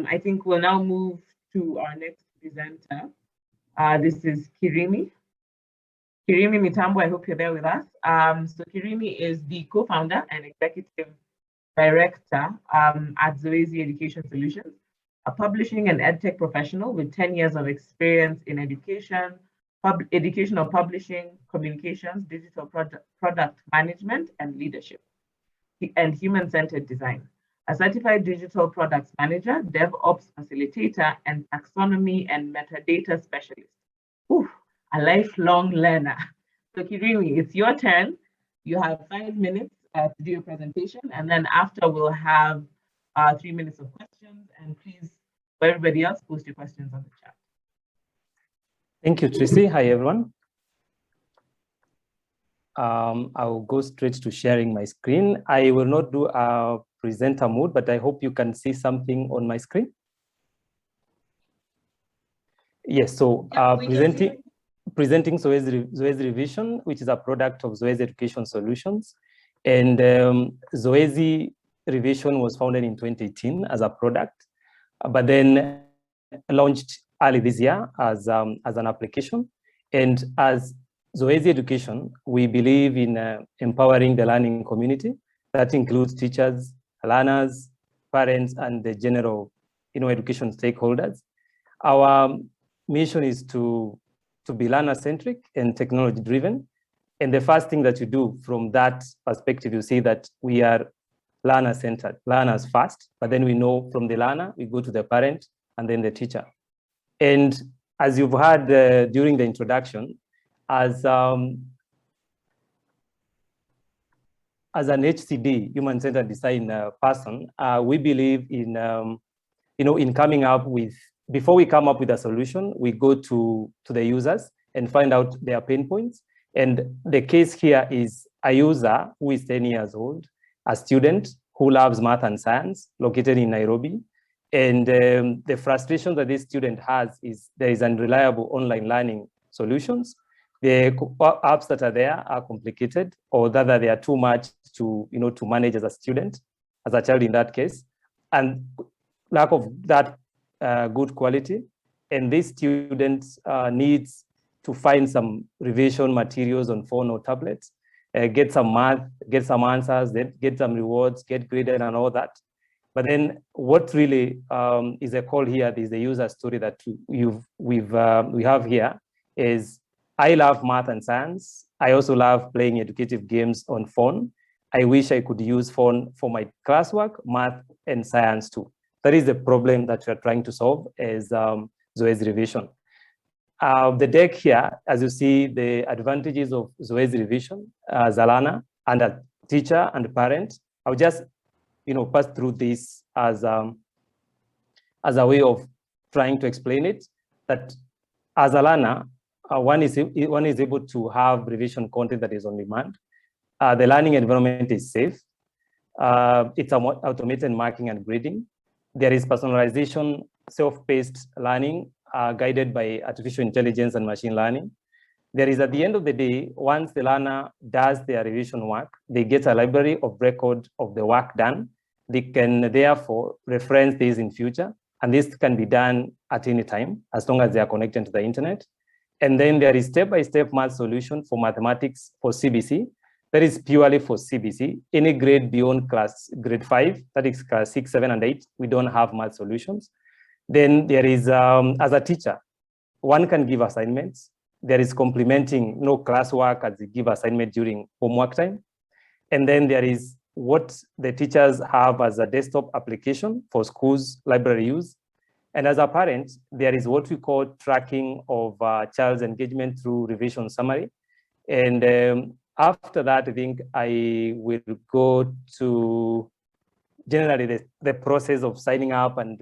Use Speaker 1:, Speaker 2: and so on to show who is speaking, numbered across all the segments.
Speaker 1: I think we'll now move to our next presenter. This is Kirimi Mitambo. I hope you're there with us. So Kirimi is the co-founder and executive director at Zoezi Education Solutions, a publishing and EdTech professional with 10 years of experience in education, educational publishing, communications, digital product management, and leadership, and human-centered design. A certified digital products manager, DevOps facilitator, and taxonomy and metadata specialist. Ooh, a lifelong learner. So Kirimi, it's your turn. You have 5 minutes to do your presentation, and then after we'll have 3 minutes of questions. And please, for everybody else, post your questions on the chat.
Speaker 2: Thank you, Tracy. Hi, everyone. I'll go straight to sharing my screen. I will not do a presenter mode, but I hope you can see something on my screen. Yes, so presenting Zoezi Revision, which is a product of Zoezi Education Solutions. And Zoezi Revision was founded in 2018 as a product, but then launched early this year as an application. And as Zoezi Education, we believe in empowering the learning community. That includes teachers, learners, parents, and the general education stakeholders. Our mission is to be learner-centric and technology-driven. And the first thing that you do from that perspective, you see that we are learner-centered, learners first, but then we know from the learner, we go to the parent, and then the teacher. And as you've heard during the introduction, as an HCD, human-centered design person, we believe in, in coming up with, before we come up with a solution, we go to the users and find out their pain points. And the case here is a user who is 10 years old, a student who loves math and science, located in Nairobi. And the frustration that this student has is there is unreliable online learning solutions. The apps that are there are complicated, or that they are too much to manage as a student, as a child in that case, and lack of that good quality. And this student needs to find some revision materials on phone or tablets, get some math, get some answers, then get some rewards, get graded and all that. But then what really is a call here is the user story that we have here is, I love math and science. I also love playing educative games on phone. I wish I could use phone for my classwork, math and science too. That is the problem that we are trying to solve as Zoezi Revision. The deck here, as you see, the advantages of Zoezi Revision as a learner and a teacher and parent. I'll just pass through this as a way of trying to explain it, that as a learner, one is able to have revision content that is on demand. The learning environment is safe. It's automated marking and grading. There is personalization, self-paced learning guided by artificial intelligence and machine learning. There is, at the end of the day, once the learner does their revision work, they get a library of record of the work done. They can therefore reference this in future, and this can be done at any time as long as they are connected to the internet. And then there is step-by-step math solution for mathematics for CBC. That is purely for CBC. Any grade beyond grade 5, that is class 6, 7, and 8, we don't have math solutions. Then there is, as a teacher, one can give assignments. There is complementing classwork as they give assignment during homework time. And then there is what the teachers have as a desktop application for schools library use. And as a parent, there is what we call tracking of child's engagement through revision summary. And after that, I think I will go to generally the process of signing up. And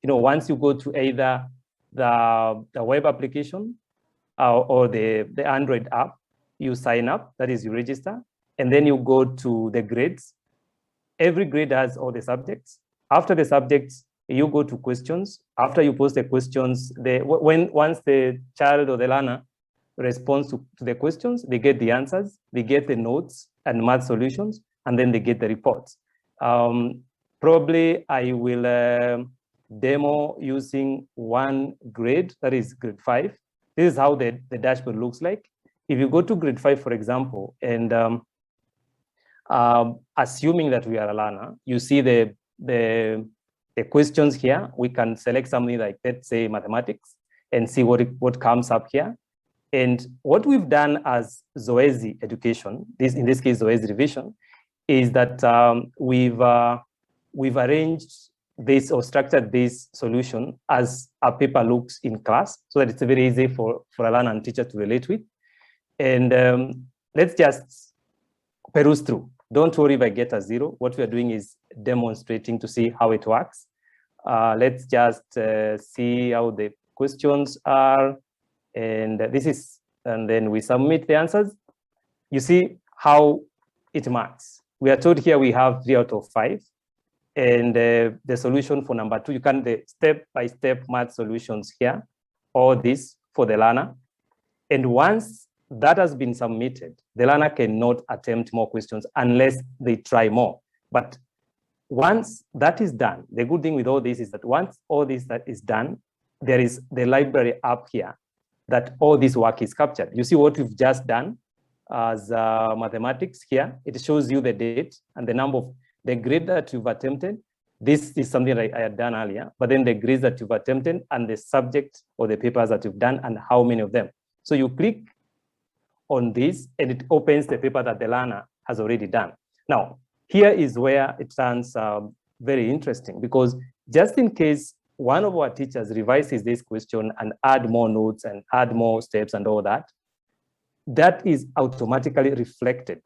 Speaker 2: once you go to either the web application or the Android app, you sign up, that is you register, and then you go to the grades. Every grade has all the subjects. After the subjects, you go to questions. After you post the questions, once the child or the learner responds to the questions, they get the answers, they get the notes and math solutions, and then they get the reports. Probably I will demo using one grade, that is grade 5. This is how the dashboard looks like. If you go to grade 5, for example, and assuming that we are a learner, you see the questions here. We can select something like, let's say, mathematics, and see what comes up here. And what we've done as Zoezi education, in this case Zoezi revision, is that we've arranged this or structured this solution as a paper looks in class, so that it's very easy for a learner and teacher to relate with. And let's just peruse through. Don't worry if I get a 0. What we are doing is demonstrating to see how it works. Let's just see how the questions are. And then we submit the answers. You see how it marks. We are told here we have 3 out of 5. And the solution for number 2, you can the step-by-step math solutions here, all this for the learner. And once that has been submitted, the learner cannot attempt more questions unless they try more. But once that is done, the good thing with all this is that once all this that is done, there is the library up here that all this work is captured. You see what we've just done as mathematics here. It shows you the date and the number of the grade that you've attempted. This is something I had done earlier, but then the grades that you've attempted and the subject or the papers that you've done and how many of them. So you click on this and it opens the paper that the learner has already done. Now, here is where it turns very interesting, because just in case one of our teachers revises this question and add more notes and add more steps and all that, that is automatically reflected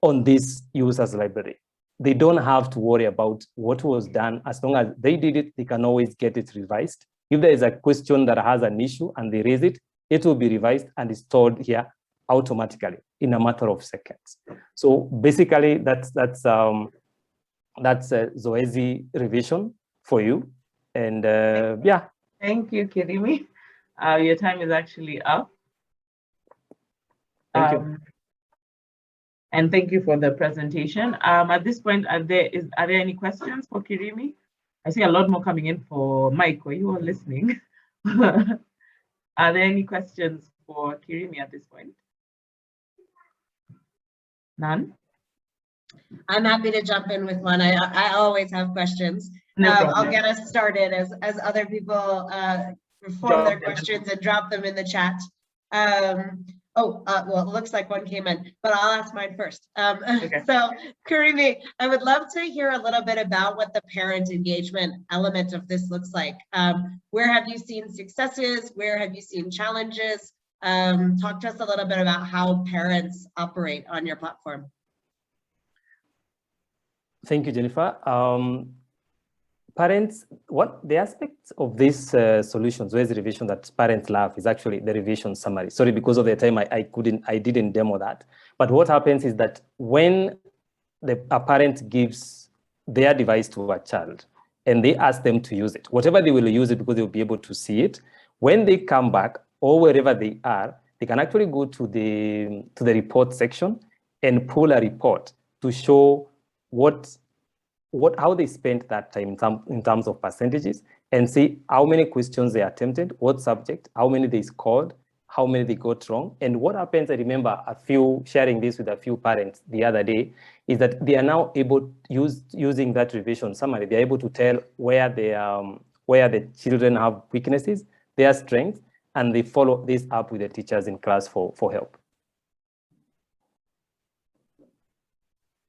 Speaker 2: on this user's library. They don't have to worry about what was done. As long as they did it, they can always get it revised. If there is a question that has an issue and they raise it, it will be revised and is stored here automatically in a matter of seconds. So basically, that's a Zoezi revision for you. And yeah.
Speaker 1: Thank you, Kirimi. Your time is actually up.
Speaker 2: Thank you.
Speaker 1: And thank you for the presentation. At this point, are there any questions for Kirimi? I see a lot more coming in for Mike. Were you all listening? Are there any questions for Kirimi at this point? None?
Speaker 3: I'm happy to jump in with one. I always have questions.
Speaker 1: No problem.
Speaker 3: I'll get us started as other people form their questions and drop them in the chat. Well, it looks like one came in, but I'll ask mine first.
Speaker 1: Okay.
Speaker 3: So, Kirimi, I would love to hear a little bit about what the parent engagement element of this looks like. Where have you seen successes? Where have you seen challenges? Talk to us a little bit about how parents operate on your platform.
Speaker 2: Thank you, Jennifer. Parents, what the aspects of this solutions, Zoezi revision that parents love is actually the revision summary. Sorry, because of the time I didn't demo that. But what happens is that when a parent gives their device to a child and they ask them to use it, whatever they will use it because they'll be able to see it, when they come back or wherever they are, they can actually go to the report section and pull a report to show how they spent that time in terms of percentages, and see how many questions they attempted, what subject, how many they scored, how many they got wrong. And what happens, I remember sharing this with a few parents the other day, is that they are now able, using that revision summary, they're able to tell where the children have weaknesses, their strengths, and they follow this up with the teachers in class for help.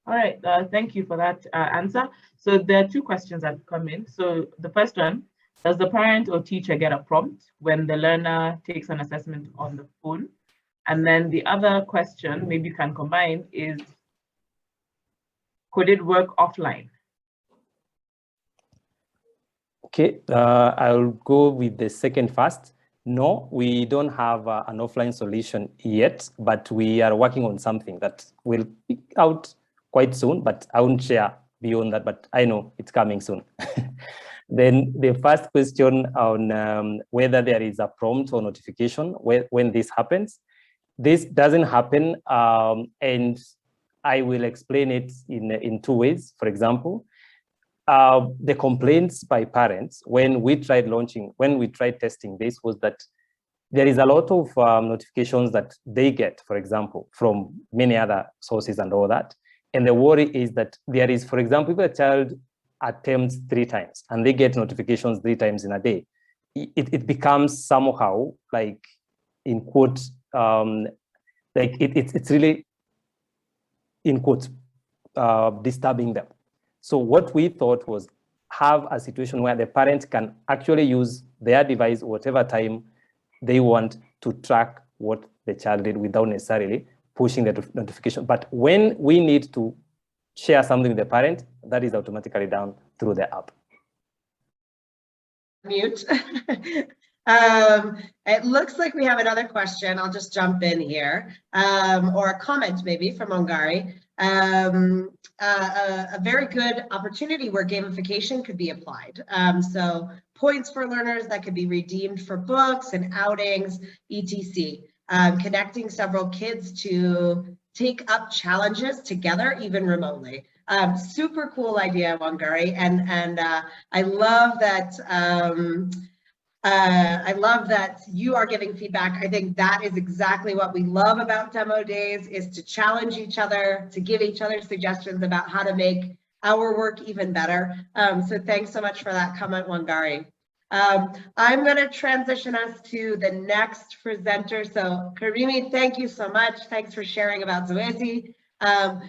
Speaker 1: All right, thank you for that answer. So there are two questions that have come in. So the first one, does the parent or teacher get a prompt when the learner takes an assessment on the phone? And then the other question, maybe you can combine, is could it work offline?
Speaker 2: Okay, I'll go with the second first. No, we don't have an offline solution yet, but we are working on something that will pick out quite soon, but I won't share beyond that, but I know it's coming soon. Then the first question on whether there is a prompt or notification when this happens. This doesn't happen, and I will explain it in 2 ways. For example, the complaints by parents when we tried testing this was that there is a lot of notifications that they get, for example, from many other sources and all that. And the worry is that there is, for example, if a child attempts 3 times and they get notifications 3 times in a day, it becomes somehow like, in quotes, like it's really, in quotes, disturbing them. So what we thought was have a situation where the parent can actually use their device whatever time they want to track what the child did without necessarily pushing the notification. But when we need to share something with the parent, that is automatically done through the app.
Speaker 3: Mute. It looks like we have another question. I'll just jump in here, or a comment maybe from Ongari. A very good opportunity where gamification could be applied. So points for learners that could be redeemed for books and outings, etc. Connecting several kids to take up challenges together, even remotely. Super cool idea, Wangari, and I love that. I love that you are giving feedback. I think that is exactly what we love about demo days, is to challenge each other, to give each other suggestions about how to make our work even better. So thanks so much for that comment, Wangari. I'm going to transition us to the next presenter. So Kirimi, thank you so much. Thanks for sharing about Zoezi. I'm